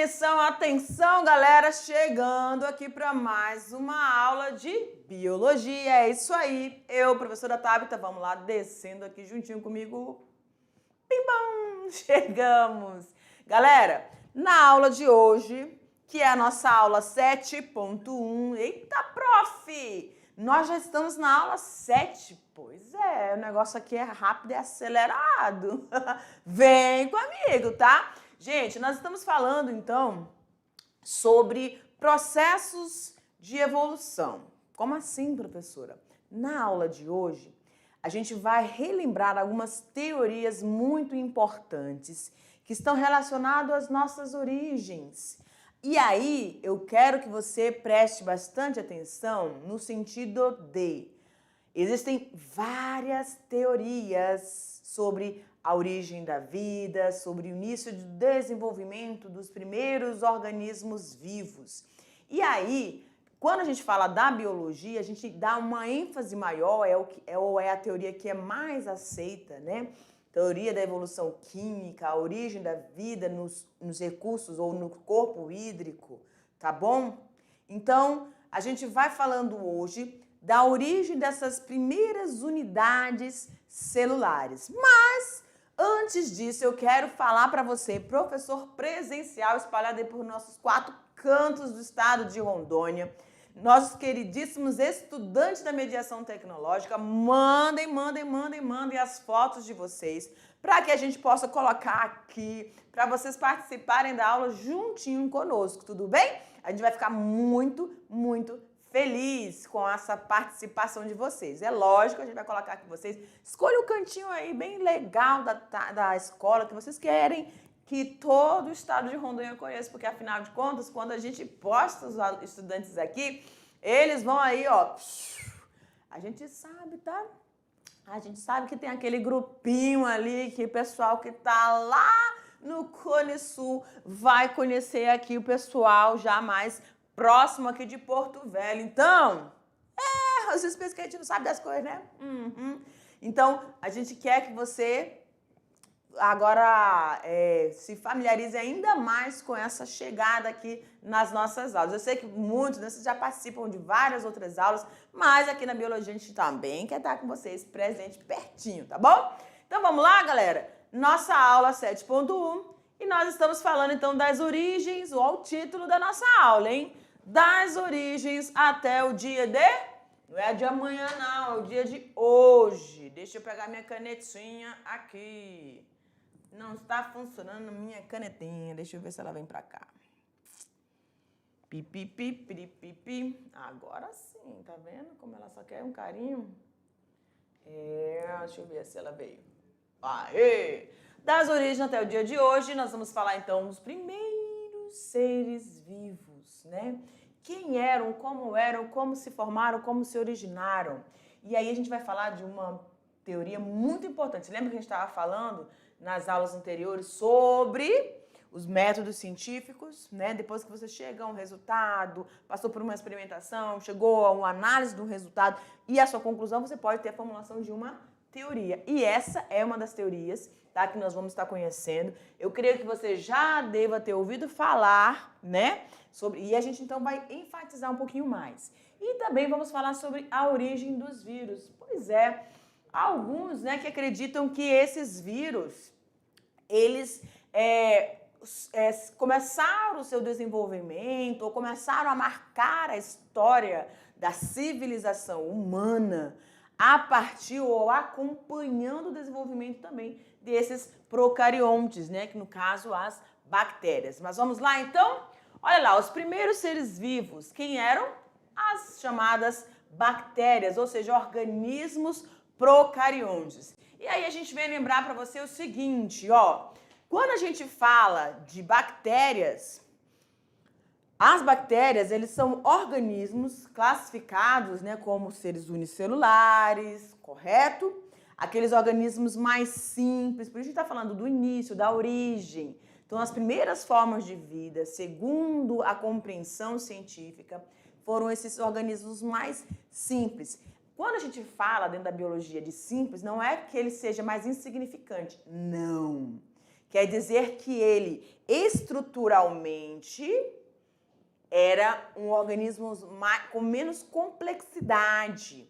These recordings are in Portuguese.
Atenção, atenção, galera, chegando aqui para mais uma aula de biologia. É isso aí, eu, professora Tabita, vamos lá, descendo aqui juntinho comigo. Pim-bam, chegamos. Galera, na aula de hoje, que é a nossa aula 7.1, eita, prof! Nós já estamos na aula 7, pois é, o negócio aqui é rápido e acelerado. Vem comigo, tá? Gente, nós estamos falando, então, sobre processos de evolução. Como assim, professora? Na aula de hoje, a gente vai relembrar algumas teorias muito importantes que estão relacionadas às nossas origens. E aí, eu quero que você preste bastante atenção no sentido de existem várias teorias sobre a origem da vida, sobre o início do desenvolvimento dos primeiros organismos vivos. E aí, quando a gente fala da biologia, a gente dá uma ênfase maior, é a teoria que é mais aceita, né? Teoria da evolução química, a origem da vida nos recursos ou no corpo hídrico, tá bom? Então, a gente vai falando hoje da origem dessas primeiras unidades celulares. Mas, antes disso, eu quero falar para você, professor presencial espalhado aí por nossos 4 cantos do estado de Rondônia, nossos queridíssimos estudantes da mediação tecnológica, mandem as fotos de vocês para que a gente possa colocar aqui, para vocês participarem da aula juntinho conosco, tudo bem? A gente vai ficar muito feliz com essa participação de vocês. É lógico, a gente vai colocar aqui vocês. Escolha um cantinho aí bem legal da escola que vocês querem que todo o estado de Rondônia conheça, porque afinal de contas, quando a gente posta os estudantes aqui, eles vão aí, ó, a gente sabe, tá? A gente sabe que tem aquele grupinho ali, que o pessoal que tá lá no Cone Sul vai conhecer aqui o pessoal já mais próximo aqui de Porto Velho. Então, vocês pensam que a gente não sabe das coisas, né? Então, a gente quer que você agora se familiarize ainda mais com essa chegada aqui nas nossas aulas. Eu sei que muitos de vocês já participam de várias outras aulas, mas aqui na Biologia a gente também quer estar com vocês presente pertinho, tá bom? Então vamos lá, galera? Nossa aula 7.1 e nós estamos falando então das origens, ou o título da nossa aula, hein? Das origens até o dia de... Não é de amanhã não, é o dia de hoje. Deixa eu pegar minha canetinha aqui. Não está funcionando minha canetinha. Deixa eu ver se ela vem pra cá. Pipipi, pipipi. Agora sim, tá vendo como ela só quer um carinho? Deixa eu ver se ela veio. Aê! Das origens até o dia de hoje, nós vamos falar então dos primeiros seres vivos, né? Quem eram, como se formaram, como se originaram. E aí a gente vai falar de uma teoria muito importante. Lembra que a gente estava falando nas aulas anteriores sobre os métodos científicos, né? Depois que você chega a um resultado, passou por uma experimentação, chegou a uma análise do resultado e a sua conclusão, você pode ter a formulação de uma teoria. E essa é uma das teorias, tá? Que nós vamos estar conhecendo. Eu creio que você já deva ter ouvido falar, né? E a gente então vai enfatizar um pouquinho mais. E também vamos falar sobre a origem dos vírus. Pois é, alguns, né, que acreditam que esses vírus, eles começaram o seu desenvolvimento ou começaram a marcar a história da civilização humana a partir ou acompanhando o desenvolvimento também desses procariontes, né, que no caso as bactérias. Mas vamos lá então? Olha lá, os primeiros seres vivos, quem eram? As chamadas bactérias, ou seja, organismos procariontes. E aí a gente vem lembrar para você o seguinte, ó, quando a gente fala de bactérias, as bactérias, eles são organismos classificados, né, como seres unicelulares, correto? Aqueles organismos mais simples, por isso a gente está falando do início, da origem. Então, as primeiras formas de vida, segundo a compreensão científica, foram esses organismos mais simples. Quando a gente fala dentro da biologia de simples, não é que ele seja mais insignificante, não. Quer dizer que ele, estruturalmente, era um organismo com menos complexidade.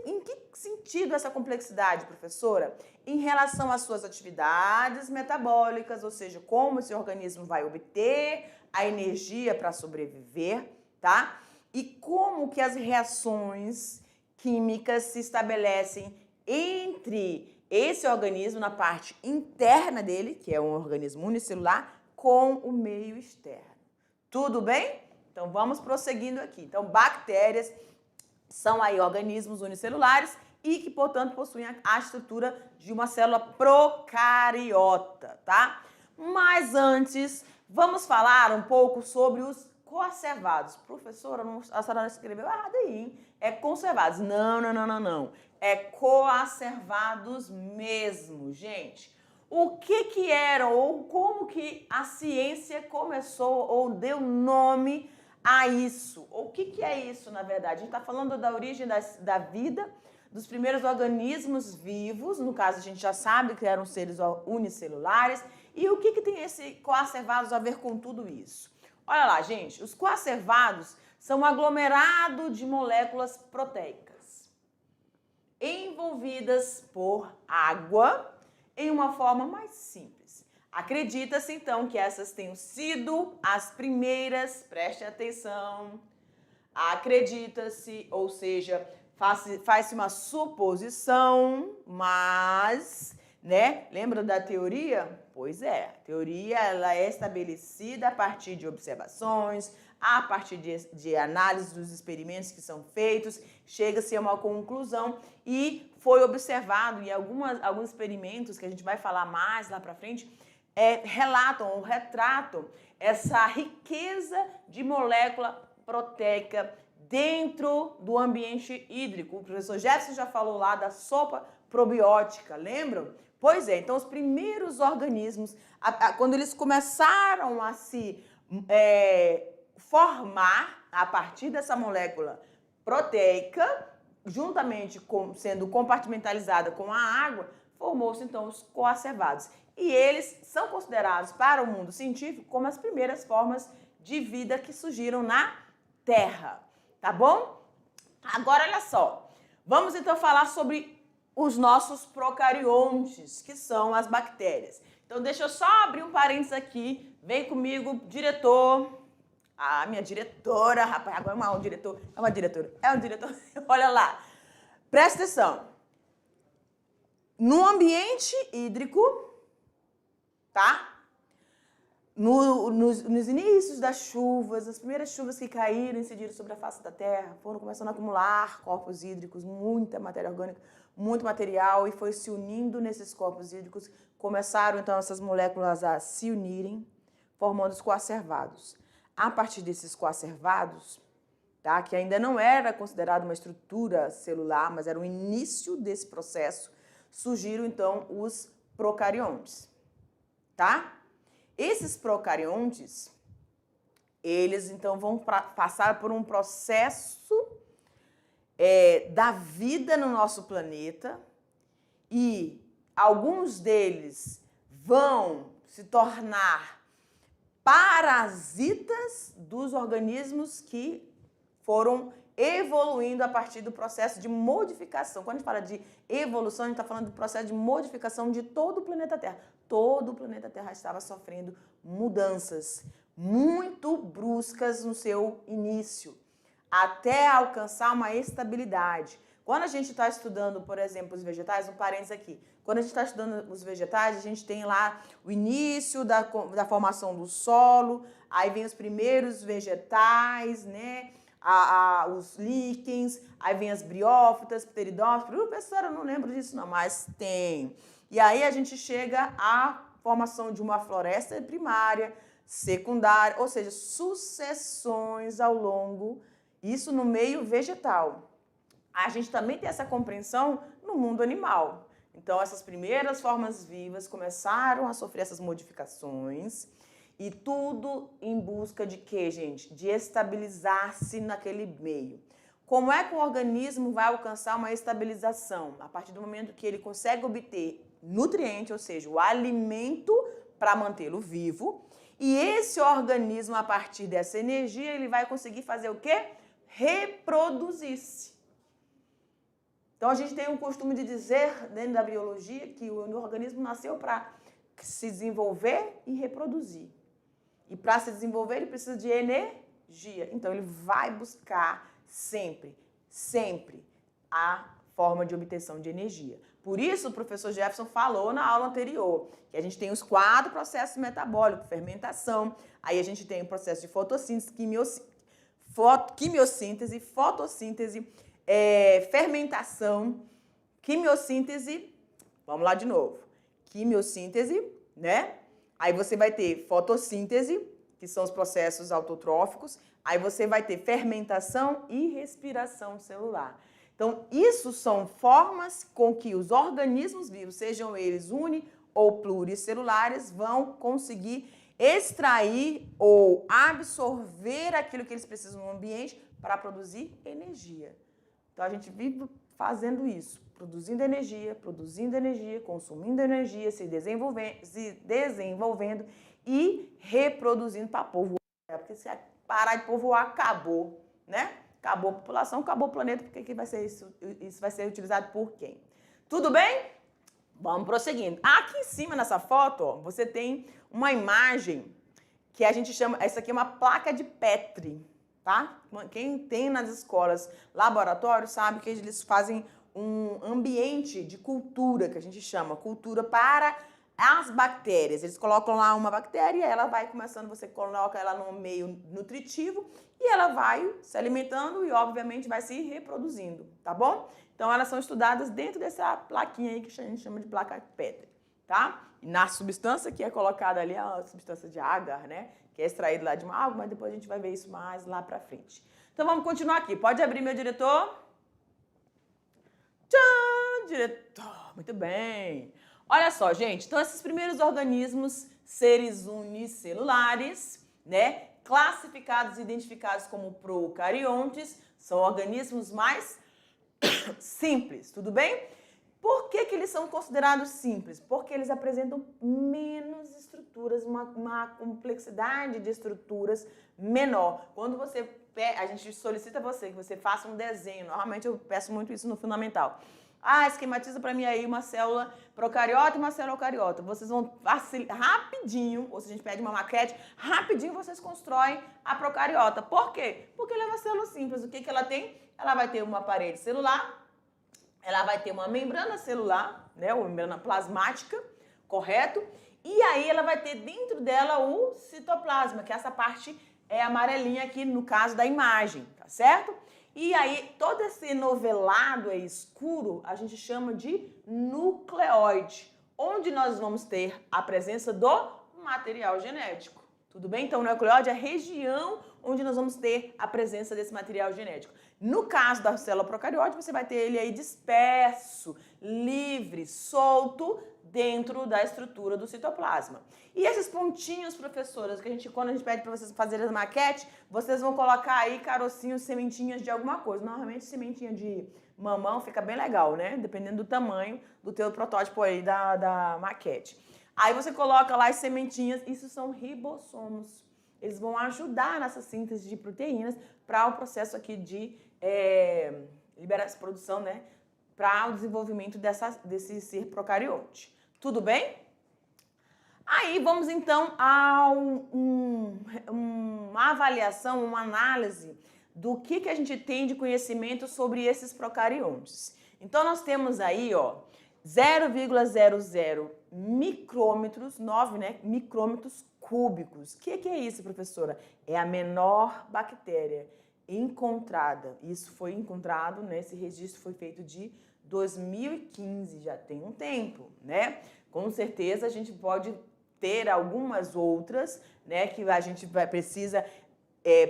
Em que sentido essa complexidade, professora? Em relação às suas atividades metabólicas, ou seja, como esse organismo vai obter a energia para sobreviver, tá? E como que as reações químicas se estabelecem entre esse organismo na parte interna dele, que é um organismo unicelular, com o meio externo. Tudo bem? Então vamos prosseguindo aqui. Então, bactérias são aí organismos unicelulares e que, portanto, possuem a estrutura de uma célula procariota, tá? Mas antes, vamos falar um pouco sobre os coacervados. Professora, a senhora escreveu errado aí, hein? É conservados. Não. É coacervados mesmo, gente. O que eram ou como que a ciência começou ou deu nome a isso? O que é isso, na verdade? A gente está falando da origem da vida, dos primeiros organismos vivos, no caso a gente já sabe que eram seres unicelulares, e o que tem esse coacervados a ver com tudo isso? Olha lá, gente, os coacervados são um aglomerado de moléculas proteicas envolvidas por água em uma forma mais simples. Acredita-se, então, que essas tenham sido as primeiras, preste atenção, acredita-se, ou seja, faz-se uma suposição, mas, né, lembra da teoria? Pois é, a teoria ela é estabelecida a partir de observações, a partir de análise dos experimentos que são feitos, chega-se a uma conclusão e foi observado em alguns experimentos que a gente vai falar mais lá para frente, relatam ou retratam essa riqueza de molécula proteica dentro do ambiente hídrico. O professor Jefferson já falou lá da sopa probiótica, lembram? Pois é, então os primeiros organismos, quando eles começaram a se formar a partir dessa molécula proteica, juntamente sendo compartimentalizada com a água, formou-se então os coacervados. E eles são considerados para o mundo científico como as primeiras formas de vida que surgiram na Terra, tá bom? Agora olha só, vamos então falar sobre os nossos procariontes, que são as bactérias. Então deixa eu só abrir um parênteses aqui, vem comigo, diretor. Ah, minha diretora, rapaz, agora é um diretor, é uma diretora, é um diretor, olha lá. Presta atenção. No ambiente hídrico, tá? Nos inícios das chuvas, as primeiras chuvas que caíram e incidiram sobre a face da terra, foram começando a acumular corpos hídricos, muita matéria orgânica, muito material, e foi se unindo nesses corpos hídricos, começaram então essas moléculas a se unirem, formando os coacervados. A partir desses coacervados, tá, que ainda não era considerado uma estrutura celular, mas era o início desse processo, surgiram então os procariontes, tá? Esses procariontes, eles então vão passar por um processo da vida no nosso planeta e alguns deles vão se tornar parasitas dos organismos que foram evoluindo a partir do processo de modificação. Quando a gente fala de evolução, a gente está falando do processo de modificação de todo o planeta Terra. Todo o planeta Terra estava sofrendo mudanças muito bruscas no seu início, até alcançar uma estabilidade. Quando a gente está estudando, por exemplo, os vegetais, um parênteses aqui, quando a gente está estudando os vegetais, a gente tem lá o início da formação do solo, aí vem os primeiros vegetais, né? Os líquens, aí vem as briófitas, pteridófitas. Professora, eu não lembro disso não, mas tem. E aí a gente chega à formação de uma floresta primária, secundária, ou seja, sucessões ao longo, isso no meio vegetal. A gente também tem essa compreensão no mundo animal. Então, essas primeiras formas vivas começaram a sofrer essas modificações e tudo em busca de quê, gente? De estabilizar-se naquele meio. como é que o organismo vai alcançar uma estabilização? A partir do momento que ele consegue obter nutriente, ou seja, o alimento para mantê-lo vivo, e esse organismo, a partir dessa energia, ele vai conseguir fazer o quê? Reproduzir-se. Então, a gente tem um costume de dizer, dentro da biologia, que o organismo nasceu para se desenvolver e reproduzir. E para se desenvolver, ele precisa de energia. Então, ele vai buscar sempre a forma de obtenção de energia. Por isso, o professor Jefferson falou na aula anterior que a gente tem os 4 processos metabólicos: fermentação, aí a gente tem o processo de fotossíntese, quimiossíntese, fotossíntese, fermentação, quimiossíntese, vamos lá de novo, quimiossíntese, né? Aí você vai ter fotossíntese, que são os processos autotróficos, aí você vai ter fermentação e respiração celular. Então, isso são formas com que os organismos vivos, sejam eles uni- ou pluricelulares, vão conseguir extrair ou absorver aquilo que eles precisam no ambiente para produzir energia. Então, a gente vive fazendo isso, produzindo energia, consumindo energia, se desenvolvendo e reproduzindo para povoar. Porque se parar de povoar, acabou, né? Acabou a população, acabou o planeta, porque que vai ser isso vai ser utilizado por quem? Tudo bem? Vamos prosseguindo. Aqui em cima nessa foto, ó, você tem uma imagem que a gente chama, essa aqui é uma placa de Petri, tá? Quem tem nas escolas laboratório sabe que eles fazem um ambiente de cultura, que a gente chama cultura para as bactérias. Eles colocam lá uma bactéria, ela vai começando, você coloca ela num meio nutritivo e ela vai se alimentando e, obviamente, vai se reproduzindo, tá bom? Então, elas são estudadas dentro dessa plaquinha aí que a gente chama de placa Petri, tá? E na substância que é colocada ali, a substância de agar, né? Que é extraída lá de uma água, mas depois a gente vai ver isso mais lá pra frente. Então, vamos continuar aqui. Pode abrir, meu diretor? Tchan, diretor. Muito bem. Olha só, gente. Então, esses primeiros organismos, seres unicelulares, né? Classificados e identificados como procariontes, são organismos mais simples, tudo bem? Por que eles são considerados simples? Porque eles apresentam menos estruturas, uma complexidade de estruturas menor. Quando você a gente solicita você que você faça um desenho, normalmente eu peço muito isso no fundamental. Esquematiza para mim aí uma célula procariota e uma célula eucariota. Vocês vão rapidinho, ou se a gente pede uma maquete, rapidinho vocês constroem a procariota. Por quê? Porque ela é uma célula simples. O que ela tem? Ela vai ter uma parede celular, ela vai ter uma membrana celular, né, uma membrana plasmática, correto? E aí ela vai ter dentro dela o citoplasma, que essa parte é amarelinha aqui no caso da imagem, tá certo? E aí, todo esse novelado aí escuro, a gente chama de nucleóide, onde nós vamos ter a presença do material genético. Tudo bem? Então, o nucleóide é a região onde nós vamos ter a presença desse material genético. No caso da célula procariota, você vai ter ele aí disperso, livre, solto, dentro da estrutura do citoplasma. E esses pontinhos, professoras, que quando a gente pede para vocês fazerem a maquete, vocês vão colocar aí carocinhos, sementinhas de alguma coisa. Normalmente, sementinha de mamão fica bem legal, né? Dependendo do tamanho do teu protótipo aí da maquete. Aí você coloca lá as sementinhas, isso são ribossomos. Eles vão ajudar nessa síntese de proteínas para o processo aqui de liberação, produção, né? Para o desenvolvimento desse ser procarionte. Tudo bem? Aí vamos então a uma avaliação, uma análise do que a gente tem de conhecimento sobre esses procariontes. Então nós temos aí, ó, 0,00 micrômetros, 9, né, micrômetros cúbicos. O que é isso, professora? É a menor bactéria encontrada. Isso foi encontrado, né, esse registro foi feito de 2015, já tem um tempo, né? Com certeza a gente pode ter algumas outras, né, que a gente precisa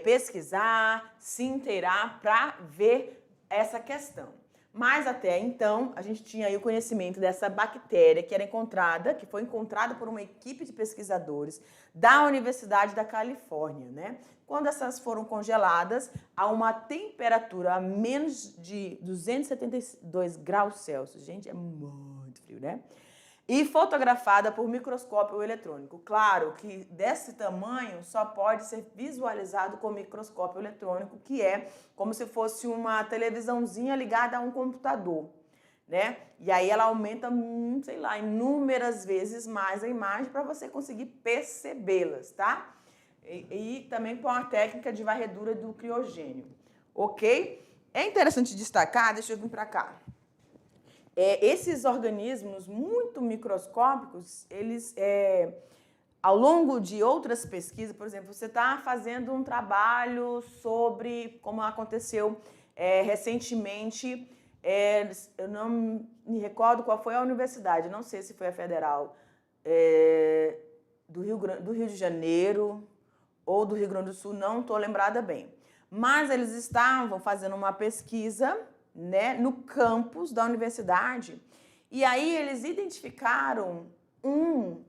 pesquisar, se inteirar para ver essa questão. Mas até então, a gente tinha aí o conhecimento dessa bactéria que foi encontrada por uma equipe de pesquisadores da Universidade da Califórnia, né? Quando essas foram congeladas a uma temperatura a menos de 272 graus Celsius. Gente, é muito frio, né? E fotografada por microscópio eletrônico. Claro que desse tamanho só pode ser visualizado com microscópio eletrônico, que é como se fosse uma televisãozinha ligada a um computador, né? E aí ela aumenta, sei lá, inúmeras vezes mais a imagem para você conseguir percebê-las, tá? E também com a técnica de varredura do criogênio, ok? É interessante destacar, deixa eu vir para cá. Esses organismos muito microscópicos, eles, ao longo de outras pesquisas, por exemplo, você está fazendo um trabalho sobre, como aconteceu recentemente, eu não me recordo qual foi a universidade, não sei se foi a Federal, do Rio de Janeiro ou do Rio Grande do Sul, não estou lembrada bem. Mas eles estavam fazendo uma pesquisa, né, no campus da universidade, e aí eles identificaram um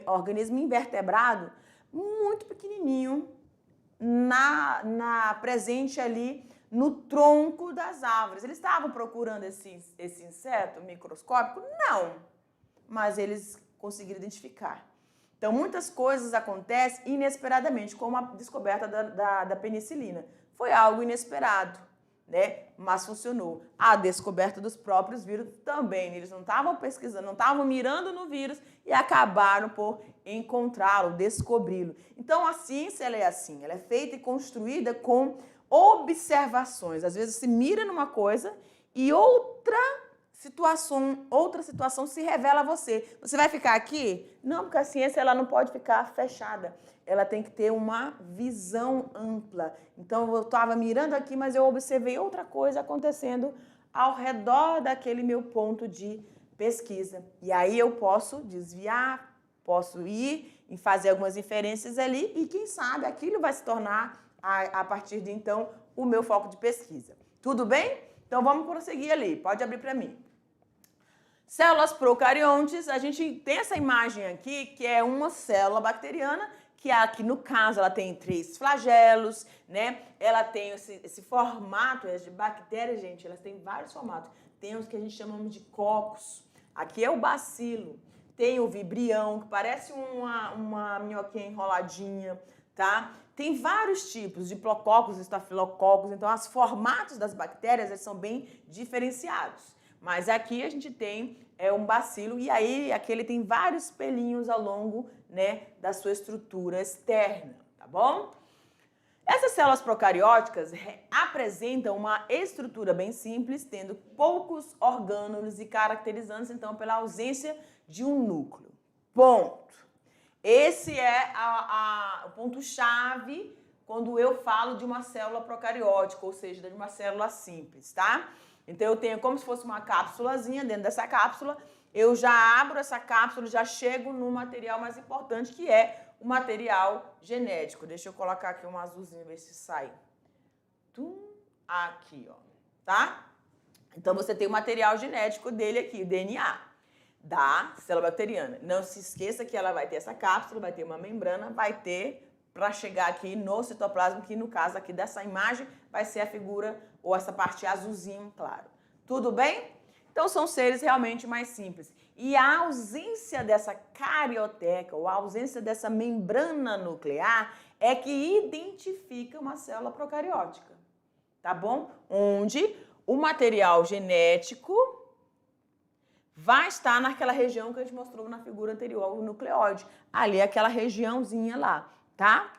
organismo invertebrado muito pequenininho presente ali no tronco das árvores. Eles estavam procurando esse inseto microscópico? Não, mas eles conseguiram identificar. Então, muitas coisas acontecem inesperadamente, como a descoberta da penicilina. Foi algo inesperado, né? Mas funcionou. A descoberta dos próprios vírus também. Eles não estavam pesquisando, não estavam mirando no vírus e acabaram por encontrá-lo, descobri-lo. Então, a ciência ela é assim, ela é feita e construída com observações. Às vezes se mira numa coisa e outra situação se revela a você. Você vai ficar aqui? Não, porque a ciência ela não pode ficar fechada. Ela tem que ter uma visão ampla. Então, eu estava mirando aqui, mas eu observei outra coisa acontecendo ao redor daquele meu ponto de pesquisa. E aí eu posso desviar, posso ir e fazer algumas inferências ali e, quem sabe, aquilo vai se tornar, a partir de então, o meu foco de pesquisa. Tudo bem? Então, vamos prosseguir ali. Pode abrir para mim. Células procariontes, a gente tem essa imagem aqui, que é uma célula bacteriana, que aqui no caso ela tem 3 flagelos, né? Ela tem esse formato, as de bactérias, gente, elas têm vários formatos. Tem os que a gente chama de cocos. Aqui é o bacilo. Tem o vibrião, que parece uma minhoquinha enroladinha, tá? Tem vários tipos, diplococos, estafilococos. Então, os formatos das bactérias eles são bem diferenciados. Mas aqui a gente tem um bacilo e aí aqui ele tem vários pelinhos ao longo, né, da sua estrutura externa, tá bom? Essas células procarióticas apresentam uma estrutura bem simples, tendo poucos orgânulos e caracterizando-se então pela ausência de um núcleo. Ponto. Esse é o ponto-chave quando eu falo de uma célula procariótica, ou seja, de uma célula simples, tá? Então, eu tenho como se fosse uma cápsulazinha, dentro dessa cápsula, eu já abro essa cápsula, já chego no material mais importante, que é o material genético. Deixa eu colocar aqui um azulzinho, ver se sai. Aqui, ó, tá? Então, você tem o material genético dele aqui, o DNA, da célula bacteriana. Não se esqueça que ela vai ter essa cápsula, vai ter uma membrana, vai ter para chegar aqui no citoplasma, que no caso aqui dessa imagem vai ser a figura ou essa parte azulzinho, claro. Tudo bem? Então, são seres realmente mais simples. E a ausência dessa carioteca, ou a ausência dessa membrana nuclear, é que identifica uma célula procariótica, tá bom? Onde o material genético vai estar naquela região que a gente mostrou na figura anterior, o nucleóide. Ali, aquela regiãozinha lá, tá?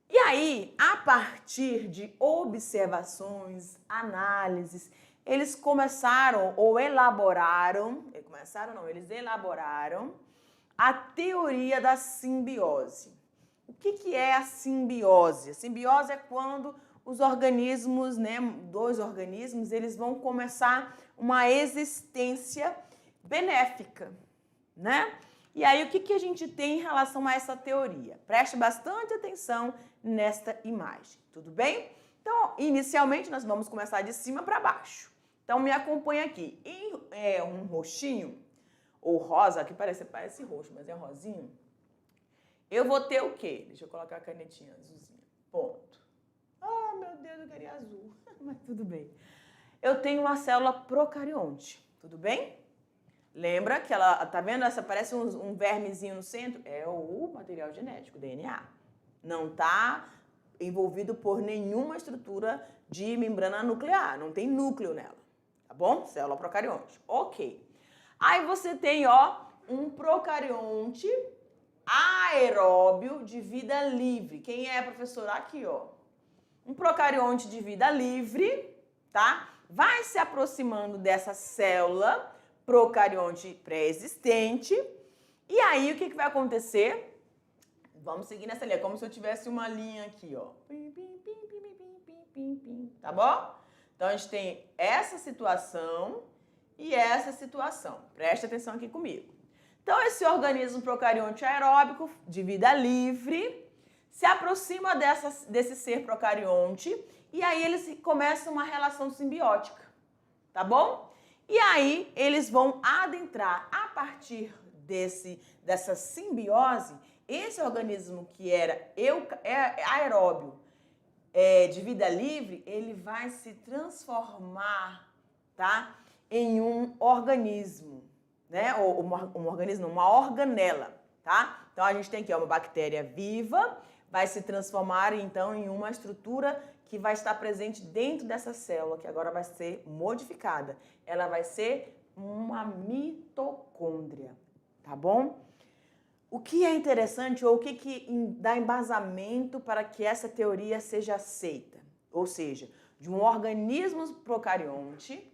E aí, a partir de observações, análises, eles eles elaboraram a teoria da simbiose. O que é a simbiose? A simbiose é quando os organismos, né, dois organismos, eles vão começar uma existência benéfica, né? E aí, o que a gente tem em relação a essa teoria? Preste bastante atenção nesta imagem, tudo bem? Então, inicialmente, nós vamos começar de cima para baixo. Então, me acompanha aqui. Um roxinho, ou rosa, aqui parece roxo, mas é rosinho. Eu vou ter o quê? Deixa eu colocar a canetinha azulzinha. Ponto. Ah, meu Deus, eu queria azul. Mas tudo bem. Eu tenho uma célula procarionte. Tudo bem? Lembra que ela, tá vendo? Essa parece um vermezinho no centro? É o material genético, DNA. Não está envolvido por nenhuma estrutura de membrana nuclear. Não tem núcleo nela. Tá bom? Célula procarionte. Ok. Aí você tem, ó, um procarionte aeróbio de vida livre. Quem é, professor? Aqui, ó. Um procarionte de vida livre, tá? Vai se aproximando dessa célula procarionte pré-existente. E aí, o que vai acontecer? Vamos seguir nessa linha, como se eu tivesse uma linha aqui, ó. Tá bom? Então, a gente tem essa situação e essa situação. Presta atenção aqui comigo. Então, esse organismo procarionte aeróbico de vida livre se aproxima desse ser procarionte e aí eles começam uma relação simbiótica, tá bom? E aí eles vão adentrar a partir dessa simbiose, esse organismo que era aeróbio de vida livre, ele vai se transformar, tá? Em um organismo, né? Ou um organismo, uma organela, tá? Então, a gente tem aqui uma bactéria viva, vai se transformar, então, em uma estrutura que vai estar presente dentro dessa célula, que agora vai ser modificada. Ela vai ser uma mitocôndria, tá bom? O que é interessante, ou o que dá embasamento para que essa teoria seja aceita? Ou seja, de um organismo procarionte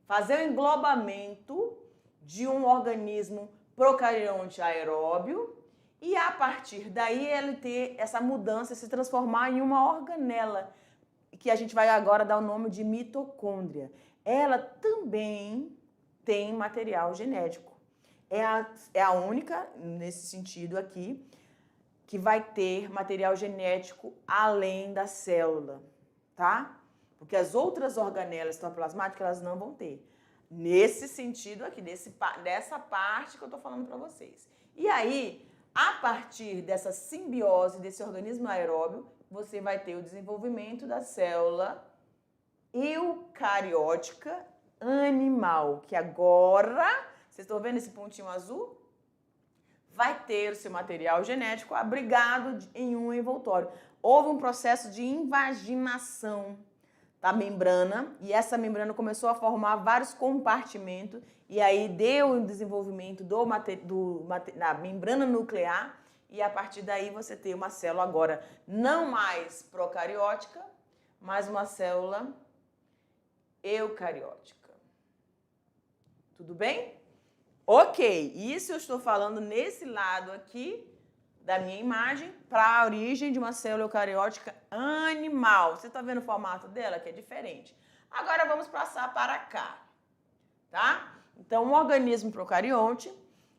fazer o englobamento de um organismo procarionte aeróbio e, a partir daí, ele ter essa mudança, se transformar em uma organela, que a gente vai agora dar o nome de mitocôndria. Ela também tem material genético. É a única, nesse sentido aqui, que vai ter material genético além da célula, tá? Porque as outras organelas citoplasmáticas, elas não vão ter. Nesse sentido aqui, dessa parte que eu tô falando para vocês. E aí, a partir dessa simbiose, desse organismo aeróbio, você vai ter o desenvolvimento da célula eucariótica animal, que agora, vocês estão vendo esse pontinho azul? Vai ter o seu material genético abrigado em um envoltório. Houve um processo de invaginação da membrana, e essa membrana começou a formar vários compartimentos, e aí deu o desenvolvimento da membrana nuclear, e a partir daí você tem uma célula agora não mais procariótica, mas uma célula eucariótica. Tudo bem? Ok, isso eu estou falando nesse lado aqui da minha imagem para a origem de uma célula eucariótica animal. Você está vendo o formato dela, que é diferente. Agora vamos passar para cá, tá? Então, um organismo procarionte,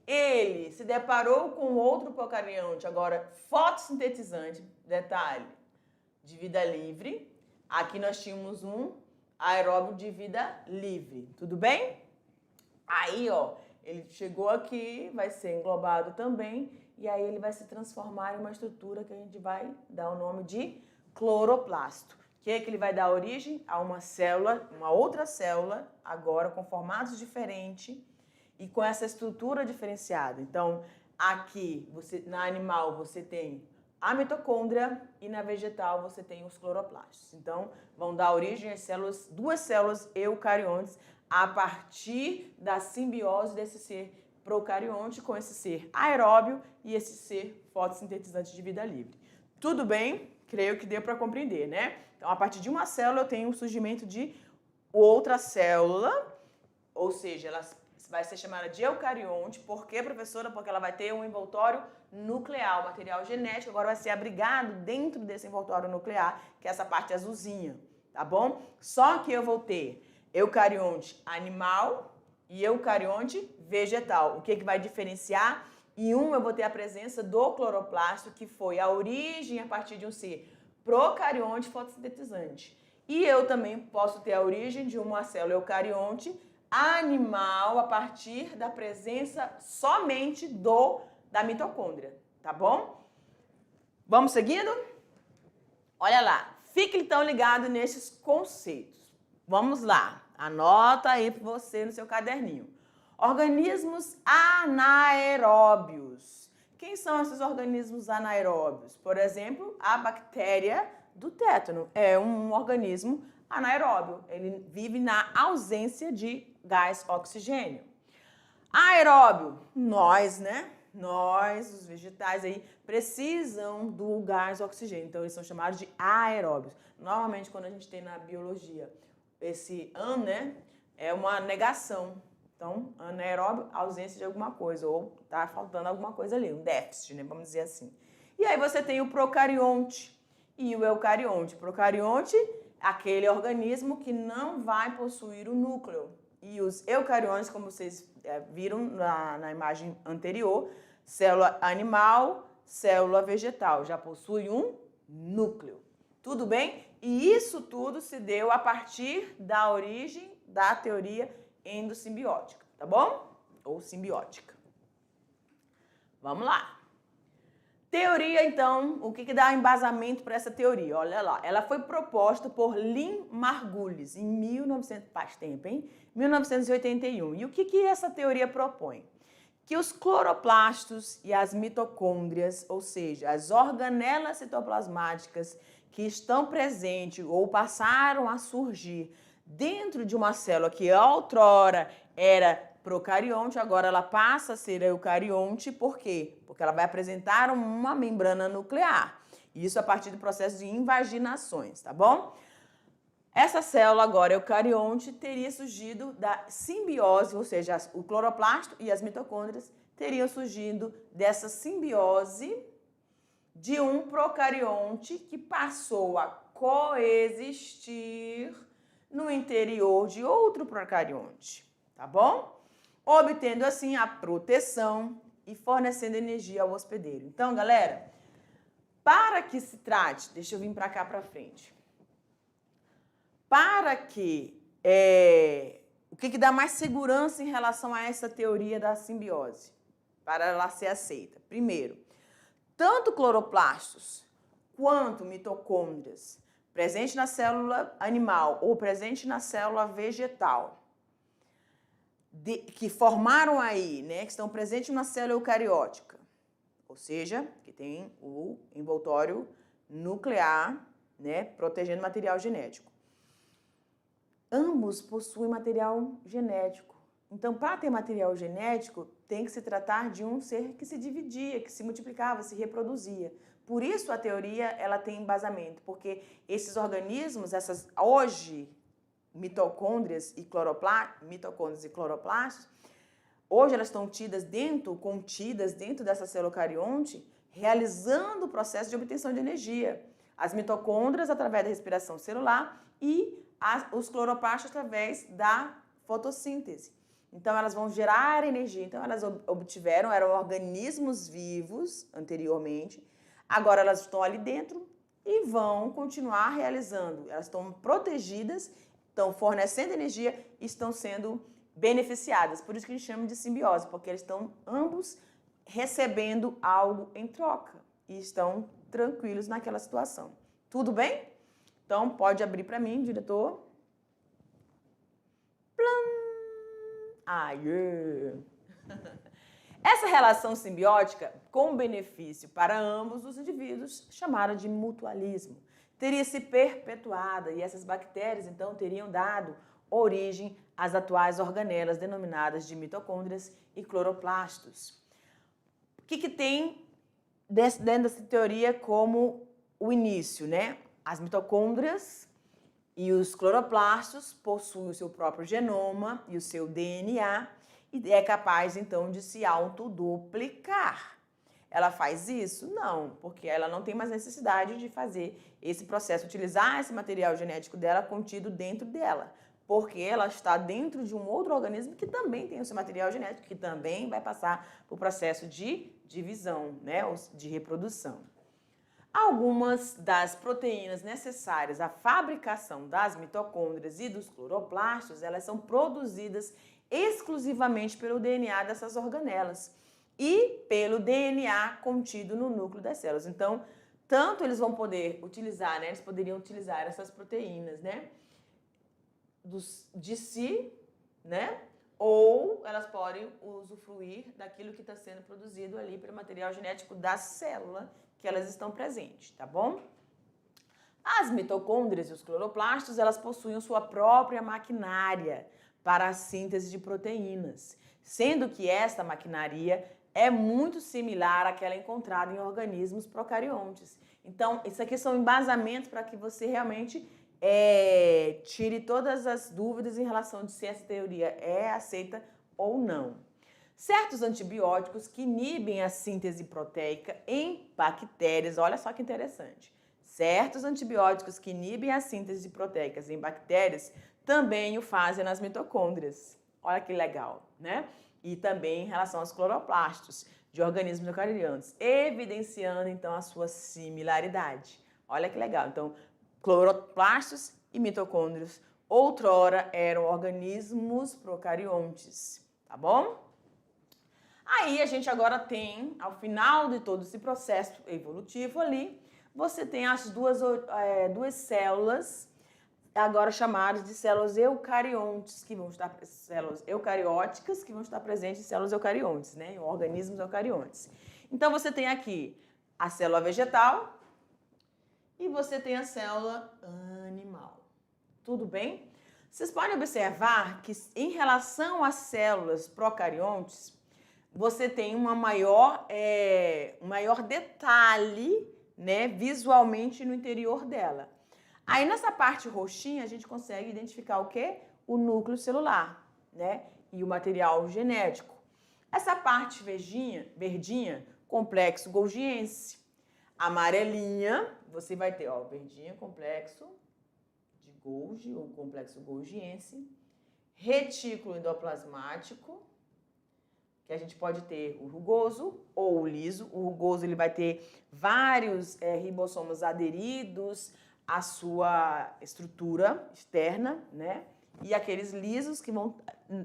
ele se deparou com outro procarionte, agora fotossintetizante, detalhe, de vida livre. Aqui nós tínhamos um aeróbio de vida livre, tudo bem? Aí, ó, ele chegou aqui, vai ser englobado também, e aí ele vai se transformar em uma estrutura que a gente vai dar o nome de cloroplasto. Que é que ele vai dar origem a uma célula, uma outra célula, agora com formatos diferentes e com essa estrutura diferenciada. Então, aqui, na animal, você tem a mitocôndria e na vegetal você tem os cloroplastos. Então, vão dar origem às células, duas células eucariontes, a partir da simbiose desse ser procarionte com esse ser aeróbio e esse ser fotossintetizante de vida livre. Tudo bem? Creio que deu para compreender, né? Então, a partir de uma célula eu tenho o surgimento de outra célula, ou seja, ela vai ser chamada de eucarionte. Por quê, professora? Porque ela vai ter um envoltório nuclear, o material genético agora vai ser abrigado dentro desse envoltório nuclear, que é essa parte azulzinha, tá bom? Só que eu vou ter eucarionte animal e eucarionte vegetal. O que vai diferenciar? Em um eu vou ter a presença do cloroplasto, que foi a origem a partir de um ser procarionte fotossintetizante. E eu também posso ter a origem de uma célula eucarionte animal a partir da presença somente da mitocôndria, tá bom? Vamos seguindo? Olha lá, fique então ligado nesses conceitos. Vamos lá, anota aí para você no seu caderninho. Organismos anaeróbios. Quem são esses organismos anaeróbios? Por exemplo, a bactéria do tétano é um organismo anaeróbio. Ele vive na ausência de gás oxigênio. Aeróbio, nós, né? Nós, os vegetais aí, precisam do gás oxigênio. Então, eles são chamados de aeróbios. Normalmente, quando a gente tem na biologia esse an, né? É uma negação. Então, anaeróbio, ausência de alguma coisa, ou tá faltando alguma coisa ali, um déficit, né? Vamos dizer assim. E aí você tem o procarionte e o eucarionte. Procarionte, aquele organismo que não vai possuir o núcleo. E os eucariontes, como vocês viram na imagem anterior, célula animal, célula vegetal, já possui um núcleo. Tudo bem? E isso tudo se deu a partir da origem da teoria endossimbiótica, tá bom? Ou simbiótica. Vamos lá. Teoria, então, o que dá embasamento para essa teoria? Olha lá, ela foi proposta por Lynn Margulis em 1981. E o que essa teoria propõe? Que os cloroplastos e as mitocôndrias, ou seja, as organelas citoplasmáticas que estão presentes ou passaram a surgir dentro de uma célula que outrora era procarionte, agora ela passa a ser eucarionte. Por quê? Porque ela vai apresentar uma membrana nuclear. Isso a partir do processo de invaginações, tá bom? Essa célula agora eucarionte teria surgido da simbiose, ou seja, o cloroplasto e as mitocôndrias teriam surgido dessa simbiose de um procarionte que passou a coexistir no interior de outro procarionte, tá bom? Obtendo assim a proteção e fornecendo energia ao hospedeiro. Então, galera, para que se trate, deixa eu vir para cá para frente. Para que, o que dá mais segurança em relação a essa teoria da simbiose, para ela ser aceita? Primeiro, tanto cloroplastos quanto mitocôndrias presente na célula animal ou presente na célula vegetal, que formaram aí, né, que estão presentes na célula eucariótica, ou seja, que tem o envoltório nuclear, né, protegendo material genético. Ambos possuem material genético. Então, para ter material genético, tem que se tratar de um ser que se dividia, que se multiplicava, se reproduzia. Por isso a teoria ela tem embasamento, porque esses organismos, hoje mitocôndrias e cloroplastos, hoje elas estão contidas dentro dessa célula eucarionte, realizando o processo de obtenção de energia. As mitocôndrias através da respiração celular e os cloroplastos através da fotossíntese. Então, elas vão gerar energia. Então, elas eram organismos vivos anteriormente, agora elas estão ali dentro e vão continuar realizando. Elas estão protegidas, estão fornecendo energia e estão sendo beneficiadas. Por isso que a gente chama de simbiose, porque eles estão ambos recebendo algo em troca e estão tranquilos naquela situação. Tudo bem? Então, pode abrir para mim, diretor. Essa relação simbiótica com benefício para ambos os indivíduos, chamada de mutualismo, teria se perpetuado e essas bactérias, então, teriam dado origem às atuais organelas denominadas de mitocôndrias e cloroplastos. O que tem dentro dessa teoria como o início, né? As mitocôndrias e os cloroplastos possuem o seu próprio genoma e o seu DNA e é capaz, então, de se autoduplicar. Ela faz isso? Não, porque ela não tem mais necessidade de fazer esse processo, utilizar esse material genético dela contido dentro dela, porque ela está dentro de um outro organismo que também tem o seu material genético, que também vai passar por processo de divisão, né, de reprodução. Algumas das proteínas necessárias à fabricação das mitocôndrias e dos cloroplastos, elas são produzidas exclusivamente pelo DNA dessas organelas e pelo DNA contido no núcleo das células. Então, tanto eles vão poder utilizar, né, eles poderiam utilizar essas proteínas, né, de si, né, ou elas podem usufruir daquilo que está sendo produzido ali pelo material genético da célula que elas estão presentes, tá bom? As mitocôndrias e os cloroplastos, elas possuem sua própria maquinária para a síntese de proteínas, sendo que esta maquinaria é muito similar àquela encontrada em organismos procariontes. Então, isso aqui são embasamentos para que você realmente tire todas as dúvidas em relação de se essa teoria é aceita ou não. Certos antibióticos que inibem a síntese proteica em bactérias, olha só que interessante. Certos antibióticos que inibem a síntese proteicas em bactérias também o fazem nas mitocôndrias. Olha que legal, né? E também em relação aos cloroplastos de organismos eucariotas, evidenciando então a sua similaridade. Olha que legal. Então, cloroplastos e mitocôndrios outrora eram organismos procariontes, tá bom? Aí a gente agora tem, ao final de todo esse processo evolutivo ali, você tem as duas células, agora chamadas de células eucariontes, que vão estar células eucarióticas, que vão estar presentes em células eucariontes, né, em organismos eucariontes. Então você tem aqui a célula vegetal e você tem a célula animal. Tudo bem? Vocês podem observar que em relação às células procariontes, você tem um maior detalhe, né, visualmente no interior dela. Aí nessa parte roxinha a gente consegue identificar o quê? O núcleo celular, né, e o material genético. Essa parte verdinha, complexo golgiense. Amarelinha, você vai ter, ó, verdinha, complexo de Golgi, ou complexo golgiense. Retículo endoplasmático, que a gente pode ter o rugoso ou o liso. O rugoso ele vai ter vários ribossomos aderidos à sua estrutura externa, né? E aqueles lisos que vão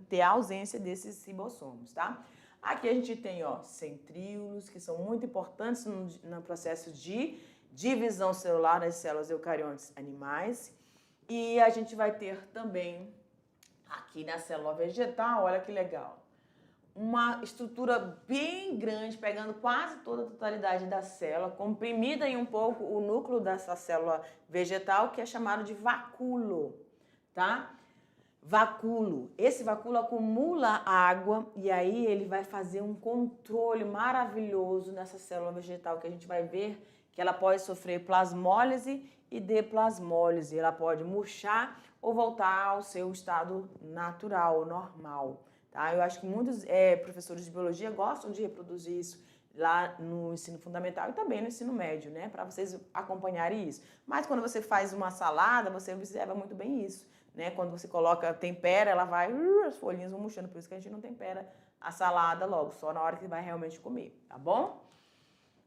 ter a ausência desses ribossomos, tá? Aqui a gente tem, ó, centríolos, que são muito importantes no processo de divisão celular das células eucariontes animais. E a gente vai ter também, aqui na célula vegetal, olha que legal, uma estrutura bem grande, pegando quase toda a totalidade da célula, comprimida em um pouco o núcleo dessa célula vegetal, que é chamado de vacúolo, tá? Vacúolo. Esse vacúolo acumula água e aí ele vai fazer um controle maravilhoso nessa célula vegetal, que a gente vai ver que ela pode sofrer plasmólise e deplasmólise. Ela pode murchar ou voltar ao seu estado natural, normal. Tá? Eu acho que muitos professores de biologia gostam de reproduzir isso lá no ensino fundamental e também no ensino médio, né? Para vocês acompanharem isso. Mas quando você faz uma salada, você observa muito bem isso, né? Quando você tempera, ela vai, as folhinhas vão murchando, por isso que a gente não tempera a salada logo, só na hora que vai realmente comer, tá bom?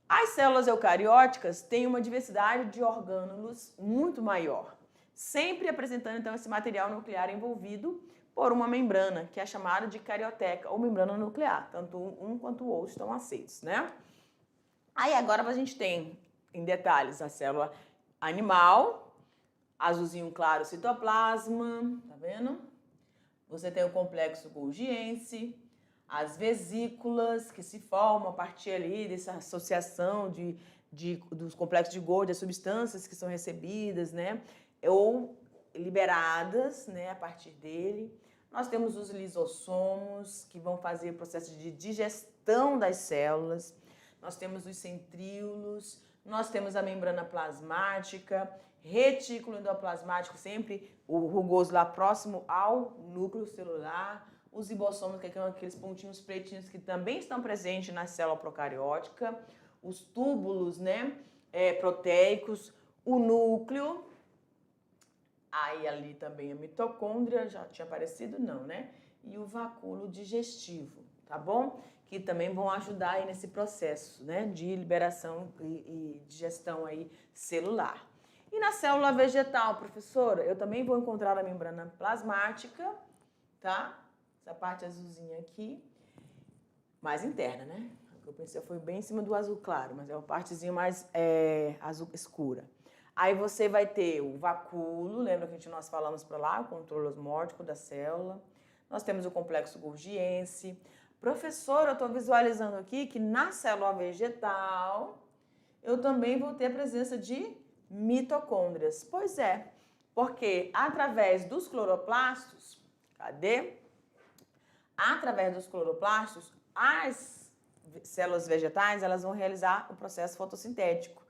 As células eucarióticas têm uma diversidade de orgânulos muito maior, sempre apresentando então esse material nuclear envolvido por uma membrana, que é chamada de carioteca, ou membrana nuclear. Tanto um quanto o outro estão aceitos, né? Aí agora a gente tem, em detalhes, a célula animal, azulzinho claro, citoplasma, tá vendo? Você tem o complexo golgiense, as vesículas que se formam a partir ali dessa associação dos complexos de Golgi, as substâncias que são recebidas, né? Ou liberadas, né, a partir dele. Nós temos os lisossomos, que vão fazer o processo de digestão das células. Nós temos os centríolos, nós temos a membrana plasmática, retículo endoplasmático, sempre o rugoso lá próximo ao núcleo celular. Os ribossomos, que são aqueles pontinhos pretinhos que também estão presentes na célula procariótica. Os túbulos, né, proteicos, o núcleo. Aí ali também a mitocôndria, já tinha aparecido? Não, né? E o vacúolo digestivo, tá bom? Que também vão ajudar aí nesse processo, né, de liberação e de gestão aí celular. E na célula vegetal, professora, eu também vou encontrar a membrana plasmática, tá? Essa parte azulzinha aqui, mais interna, né? O que eu pensei foi bem em cima do azul claro, mas é uma partezinha mais azul escura. Aí você vai ter o vacúolo, lembra que nós falamos para lá, o controle osmótico da célula. Nós temos o complexo golgiense. Professora, eu estou visualizando aqui que na célula vegetal eu também vou ter a presença de mitocôndrias. Pois é, porque através dos cloroplastos, cadê? Através dos cloroplastos, as células vegetais, elas vão realizar o processo fotossintético,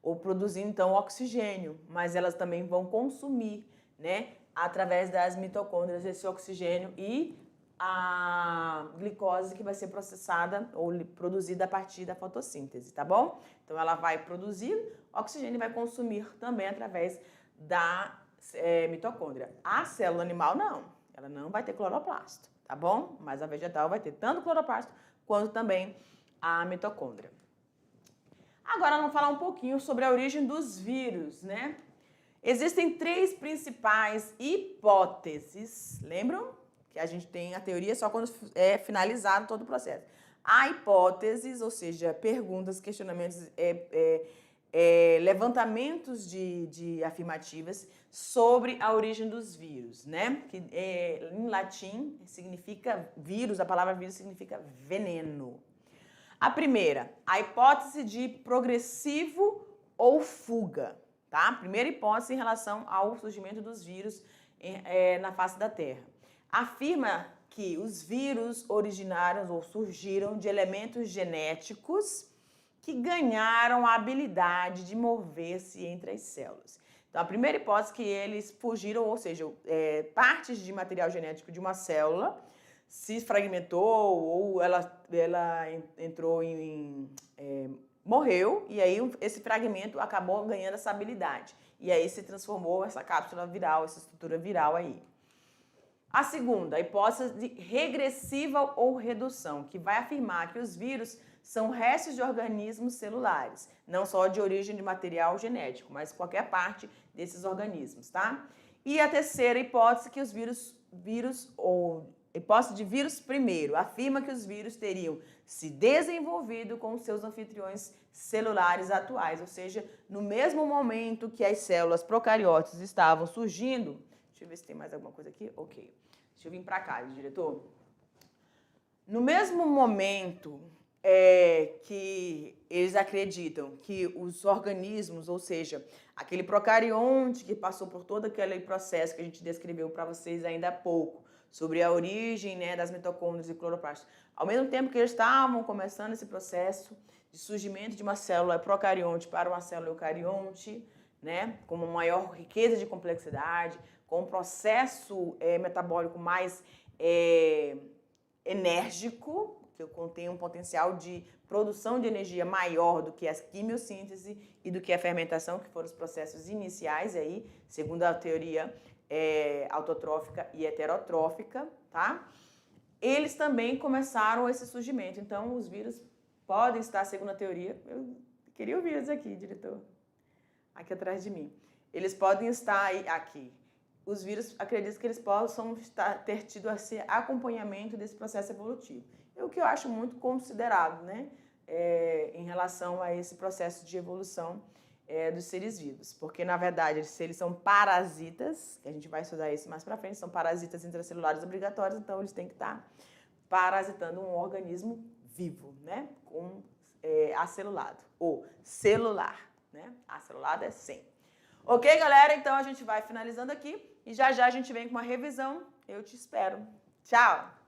ou produzir, então, oxigênio, mas elas também vão consumir, né, através das mitocôndrias, esse oxigênio e a glicose que vai ser processada ou produzida a partir da fotossíntese, tá bom? Então, ela vai produzir oxigênio e vai consumir também através da mitocôndria. A célula animal, não. Ela não vai ter cloroplasto, tá bom? Mas a vegetal vai ter tanto cloroplasto quanto também a mitocôndria. Agora, vamos falar um pouquinho sobre a origem dos vírus, né? Existem 3 principais hipóteses, lembram? Que a gente tem a teoria só quando é finalizado todo o processo. Há hipóteses, ou seja, perguntas, questionamentos, levantamentos de afirmativas sobre a origem dos vírus, né? Que em latim significa vírus, a palavra vírus significa veneno. A primeira, a hipótese de progressivo ou fuga, tá? Primeira hipótese em relação ao surgimento dos vírus na face da Terra. Afirma que os vírus originaram ou surgiram de elementos genéticos que ganharam a habilidade de mover-se entre as células. Então, a primeira hipótese é que eles fugiram, ou seja, partes de material genético de uma célula se fragmentou ou ela entrou morreu, e aí esse fragmento acabou ganhando essa habilidade. E aí se transformou essa cápsula viral, essa estrutura viral aí. A segunda, a hipótese de regressiva ou redução, que vai afirmar que os vírus são restos de organismos celulares, não só de origem de material genético, mas qualquer parte desses organismos, tá? E a terceira hipótese, que os hipótese de vírus primeiro, afirma que os vírus teriam se desenvolvido com os seus anfitriões celulares atuais, ou seja, no mesmo momento que as células procariotas estavam surgindo. Deixa eu ver se tem mais alguma coisa aqui. Ok. Deixa eu vir para cá, diretor. No mesmo momento que eles acreditam que os organismos, ou seja, aquele procarionte que passou por todo aquele processo que a gente descreveu para vocês ainda há pouco, sobre a origem, né, das mitocôndrias e cloroplastos. Ao mesmo tempo que eles estavam começando esse processo de surgimento de uma célula procarionte para uma célula eucarionte, né, com uma maior riqueza de complexidade, com um processo metabólico mais enérgico, que contém um potencial de produção de energia maior do que a quimiossíntese e do que a fermentação, que foram os processos iniciais aí, segundo a teoria autotrófica e heterotrófica, tá? Eles também começaram esse surgimento. Então, os vírus podem estar, segundo a teoria, eu queria ouvir isso aqui, diretor, aqui atrás de mim. Eles podem estar aí, aqui. Os vírus, acredito que eles possam ter tido esse acompanhamento desse processo evolutivo. É o que eu acho muito considerado, né? Em relação a esse processo de evolução dos seres vivos. Porque, na verdade, se eles são parasitas, que a gente vai estudar isso mais pra frente, são parasitas intracelulares obrigatórios, então eles têm que estar parasitando um organismo vivo, né? Acelulado, ou celular, né? Acelulado é sem. Ok, galera? Então a gente vai finalizando aqui e já já a gente vem com uma revisão. Eu te espero. Tchau!